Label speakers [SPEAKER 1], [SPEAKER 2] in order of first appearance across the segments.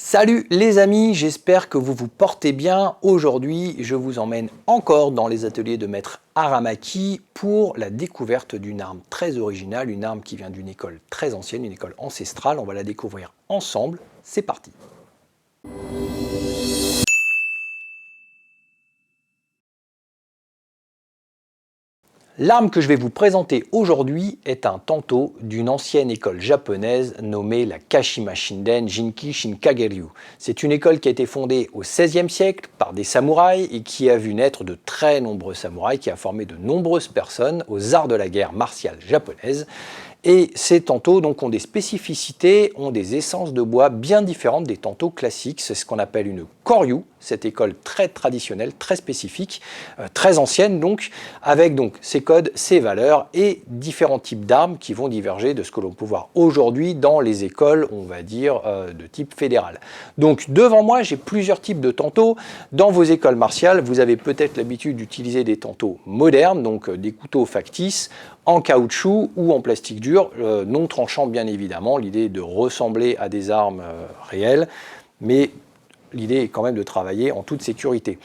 [SPEAKER 1] Salut les amis, j'espère que vous vous portez bien. Aujourd'hui, je vous emmène encore dans les ateliers de maître Aramaki pour la découverte d'une arme très originale, une arme qui vient d'une école très ancienne, une école ancestrale. On va la découvrir ensemble. C'est parti. L'arme que je vais vous présenter aujourd'hui est un tanto d'une ancienne école japonaise nommée la Kashima Shinden Jinki Shinkageryu. C'est une école qui a été fondée au XVIe siècle par des samouraïs et qui a vu naître de très nombreux samouraïs, qui a formé de nombreuses personnes aux arts de la guerre martiale japonaise. Et ces tantos donc, ont des spécificités, ont des essences de bois bien différentes des tantos classiques. C'est ce qu'on appelle une Koryu, cette école très traditionnelle, très spécifique, très ancienne donc, avec donc ses codes, ses valeurs et différents types d'armes qui vont diverger de ce que l'on peut voir aujourd'hui dans les écoles, on va dire, de type fédéral. Donc devant moi, j'ai plusieurs types de tantos. Dans vos écoles martiales, vous avez peut-être l'habitude d'utiliser des tantos modernes, donc des couteaux factices, en caoutchouc ou en plastique dur, non tranchant bien évidemment. L'idée est de ressembler à des armes réelles, mais l'idée est quand même de travailler en toute sécurité.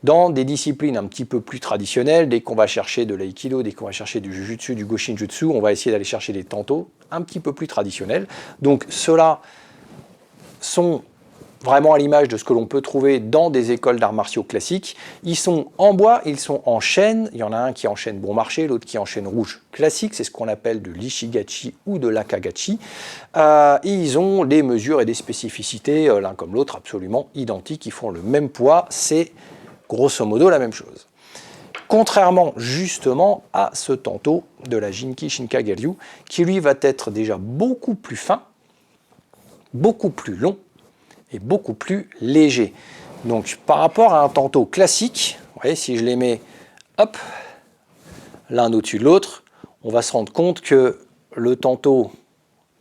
[SPEAKER 1] Dans des disciplines un petit peu plus traditionnelles, dès qu'on va chercher de l'aïkido, dès qu'on va chercher du jujutsu, du goshinjutsu, on va essayer d'aller chercher des tantos un petit peu plus traditionnels. Donc ceux-là sont vraiment à l'image de ce que l'on peut trouver dans des écoles d'arts martiaux classiques. Ils sont en bois, ils sont en chêne. Il y en a un qui est en chêne bon marché, l'autre qui est en chêne rouge classique. C'est ce qu'on appelle de l'ishigachi ou de l'akagachi. Et ils ont des mesures et des spécificités, l'un comme l'autre, absolument identiques. Ils font le même poids. C'est grosso modo la même chose. Contrairement justement à ce tanto de la Jinki Shinkageryu, qui lui va être déjà beaucoup plus fin, beaucoup plus long, et beaucoup plus léger. Donc par rapport à un tanto classique, vous voyez, si je les mets hop, l'un au-dessus de l'autre, on va se rendre compte que le tanto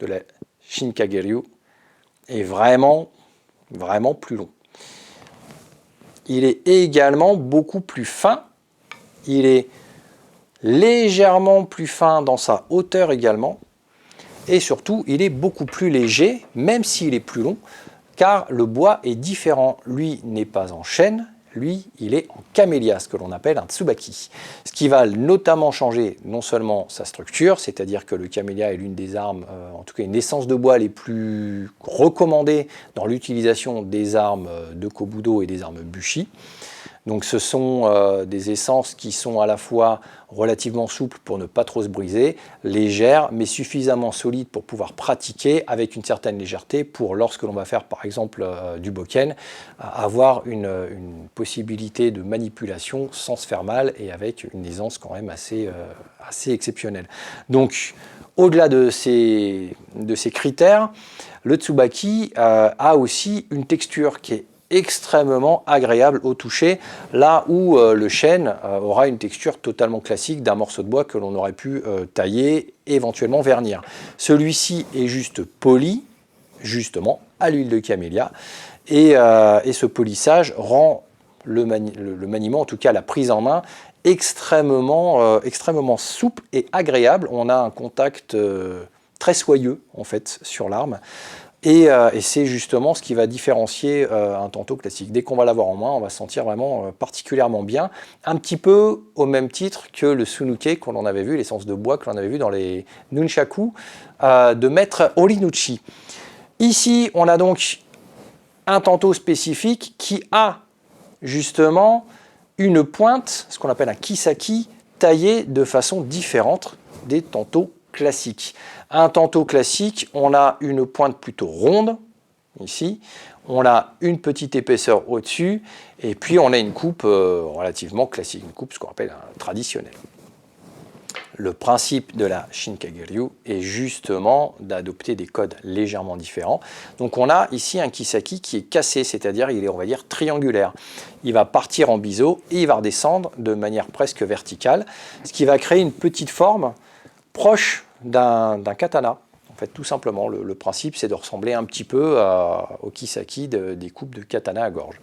[SPEAKER 1] de la Shinkageryu est vraiment plus long. Il est également beaucoup plus fin, il est légèrement plus fin dans sa hauteur également, et surtout il est beaucoup plus léger, même s'il est plus long, car le bois est différent. Lui n'est pas en chêne, lui il est en camélia, ce que l'on appelle un tsubaki. Ce qui va notamment changer non seulement sa structure, c'est-à-dire que le camélia est l'une des armes, en tout cas une essence de bois les plus recommandées dans l'utilisation des armes de kobudo et des armes bushi. Donc ce sont des essences qui sont à la fois relativement souples pour ne pas trop se briser, légères mais suffisamment solides pour pouvoir pratiquer avec une certaine légèreté pour lorsque l'on va faire par exemple du bokken, avoir une possibilité de manipulation sans se faire mal et avec une aisance quand même assez exceptionnelle. Donc au-delà de ces critères, le tsubaki a aussi une texture qui est extrêmement agréable au toucher, là où le chêne aura une texture totalement classique d'un morceau de bois que l'on aurait pu tailler, éventuellement vernir. Celui-ci est juste poli, justement, à l'huile de camélia, et ce polissage rend le maniement, en tout cas la prise en main, extrêmement souple et agréable. On a un contact très soyeux, en fait, sur l'arme. Et c'est justement ce qui va différencier un tanto classique. Dès qu'on va l'avoir en main, on va se sentir vraiment particulièrement bien, un petit peu au même titre que le sunuke qu'on en avait vu, l'essence de bois que l'on avait vu dans les nunchaku de maître Horinuchi. Ici, on a donc un tanto spécifique qui a justement une pointe, ce qu'on appelle un kisaki, taillé de façon différente des tantos classiques. Un tanto classique, on a une pointe plutôt ronde, ici, on a une petite épaisseur au-dessus, et puis on a une coupe relativement classique, une coupe ce qu'on appelle traditionnelle. Le principe de la Shinkageryu est justement d'adopter des codes légèrement différents. Donc on a ici un kisaki qui est cassé, c'est-à-dire il est, on va dire, triangulaire. Il va partir en biseau et il va redescendre de manière presque verticale, ce qui va créer une petite forme proche d'un katana. En fait, tout simplement, le principe, c'est de ressembler un petit peu au kisaki des coupes de katana à gorge.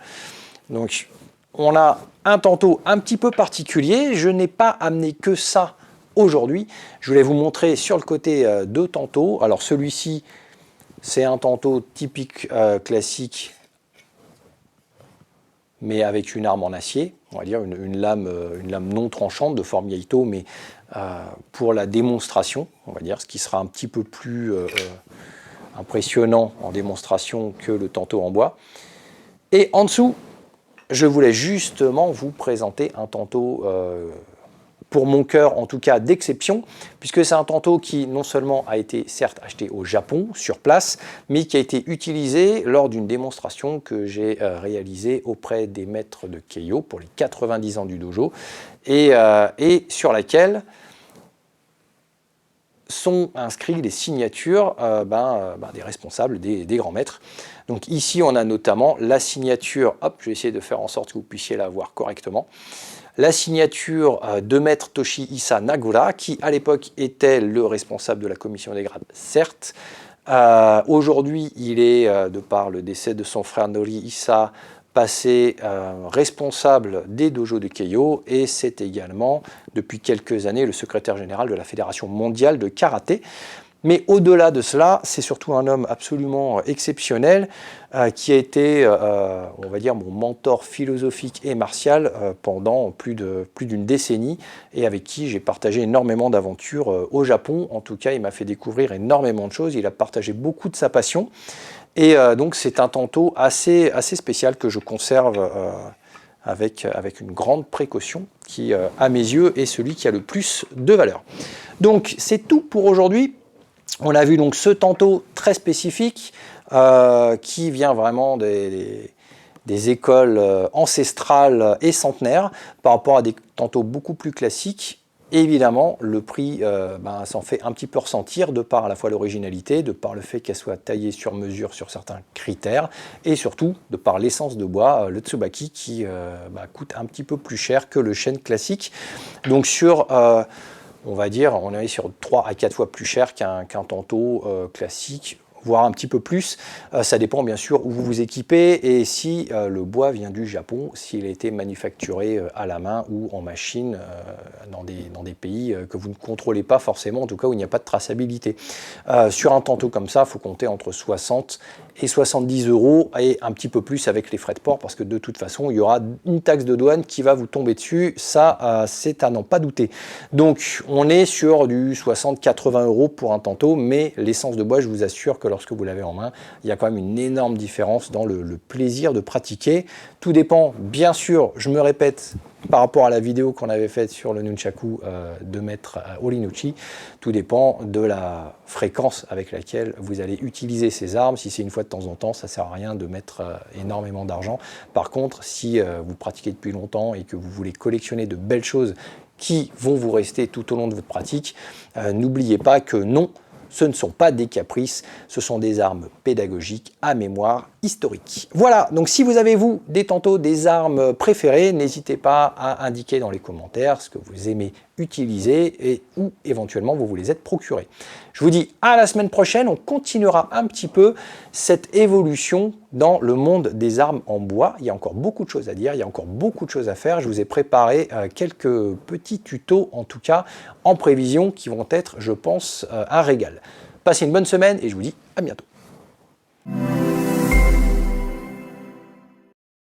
[SPEAKER 1] Donc, on a un tanto un petit peu particulier. Je n'ai pas amené que ça aujourd'hui. Je voulais vous montrer sur le côté deux tantos. Alors, celui-ci, C'est un tanto typique classique, mais avec une arme en acier, on va dire une lame non tranchante de forme Yaito, mais pour la démonstration, on va dire, ce qui sera un petit peu plus impressionnant en démonstration que le tanto en bois. Et en dessous, je voulais justement vous présenter un tanto pour mon cœur en tout cas d'exception, puisque c'est un tanto qui non seulement a été certes acheté au Japon sur place, mais qui a été utilisé lors d'une démonstration que j'ai réalisée auprès des maîtres de Keiyo pour les 90 ans du dojo, et sur laquelle sont inscrits les signatures des responsables, des grands maîtres. Donc ici on a notamment la signature, hop, je vais essayer de faire en sorte que vous puissiez la voir correctement, la signature de maître Toshihisa Nagura, qui à l'époque était le responsable de la commission des grades, certes. Aujourd'hui, il est, de par le décès de son frère Norihisa, passé responsable des dojos de Keiyo, et c'est également, depuis quelques années, le secrétaire général de la Fédération mondiale de karaté. Mais au-delà de cela, c'est surtout un homme absolument exceptionnel qui a été, on va dire, mon mentor philosophique et martial pendant plus d'une décennie, et avec qui j'ai partagé énormément d'aventures au Japon. En tout cas, il m'a fait découvrir énormément de choses, il a partagé beaucoup de sa passion, et donc c'est un tanto assez spécial que je conserve avec une grande précaution, qui, à mes yeux, est celui qui a le plus de valeur. Donc c'est tout pour aujourd'hui. On a vu donc ce tanto très spécifique qui vient vraiment des écoles ancestrales et centenaires par rapport à des tantos beaucoup plus classiques. Et évidemment, le prix s'en fait un petit peu ressentir de par à la fois l'originalité, de par le fait qu'elle soit taillée sur mesure sur certains critères, et surtout de par l'essence de bois, le Tsubaki, qui coûte un petit peu plus cher que le chêne classique. Donc sur... on va dire, on est sur 3 à 4 fois plus cher qu'un tanto classique, voire un petit peu plus. Ça dépend bien sûr où vous vous équipez et si le bois vient du Japon, s'il a été manufacturé à la main ou en machine dans des pays que vous ne contrôlez pas forcément, en tout cas où il n'y a pas de traçabilité. Sur un tanto comme ça, il faut compter entre 60 et 70 € et un petit peu plus avec les frais de port, parce que de toute façon, il y aura une taxe de douane qui va vous tomber dessus. Ça, c'est à n'en pas douter. Donc, on est sur du 60-80 € pour un tanto, mais l'essence de bois, je vous assure que lorsque vous l'avez en main, il y a quand même une énorme différence dans le plaisir de pratiquer. Tout dépend, bien sûr, je me répète, par rapport à la vidéo qu'on avait faite sur le nunchaku de maître Horinuchi, tout dépend de la fréquence avec laquelle vous allez utiliser ces armes. Si c'est une fois de temps en temps, ça ne sert à rien de mettre énormément d'argent. Par contre, si vous pratiquez depuis longtemps et que vous voulez collectionner de belles choses qui vont vous rester tout au long de votre pratique, n'oubliez pas que non, ce ne sont pas des caprices, ce sont des armes pédagogiques à mémoire historique. Voilà, donc si vous avez, vous, des tantos, des armes préférées, n'hésitez pas à indiquer dans les commentaires ce que vous aimez utiliser et où éventuellement vous vous les êtes procurés. Je vous dis à la semaine prochaine, on continuera un petit peu cette évolution dans le monde des armes en bois. Il y a encore beaucoup de choses à dire, il y a encore beaucoup de choses à faire. Je vous ai préparé quelques petits tutos, en tout cas en prévision, qui vont être, je pense, un régal. Passez une bonne semaine et je vous dis à bientôt.